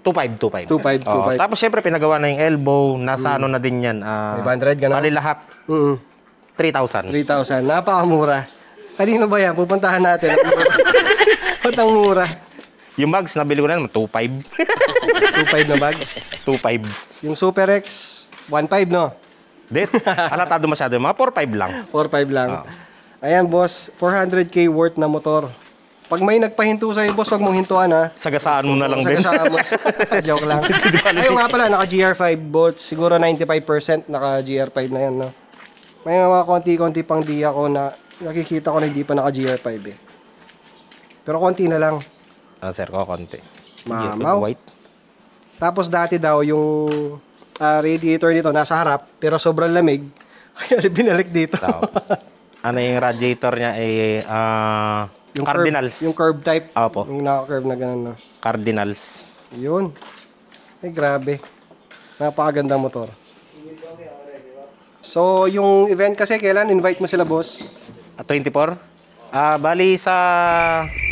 2.5. 2.5. Tapos syempre pinagawa na yung elbow, nasa ano na din yan. 500 gano'n? Bali lahat. 3,000. 3,000. Napakamura. Kanino ba yan? Pupuntahan natin. Ba't ang mura? Yung bags, nabili ko na naman, 2.5. 2.5 na bag? 2.5. Yung Super X, 1.5 no? Det, alatado masyado. Mga 4.5 lang. 4.5 lang. Ayan boss, 400k worth na motor. Pag may nagpahinto sa'yo boss, wag mong hintuan ha. Sagasaan mo na lang din. Sagasaan mo. Joke lang. Ayun nga pala, naka GR5 bolts. Siguro 95% naka GR5 na yan no? May mga konti-konti pang di ako na nakikita ko na hindi pa naka GR5 eh. Pero konti na lang. Sir, ko konti. Mamaw. White. Tapos dati daw yung radiator nito nasa harap pero sobrang lamig. Kaya binalik dito. Ano yung radiator niya eh yung Cardinals. Yung curve type. Opo. Yung naka-curve na ganun no. Cardinals. Yun. Ay grabe. Napakaganda motor. So yung event kasi kailan invite mo sila boss? 24? Bali sa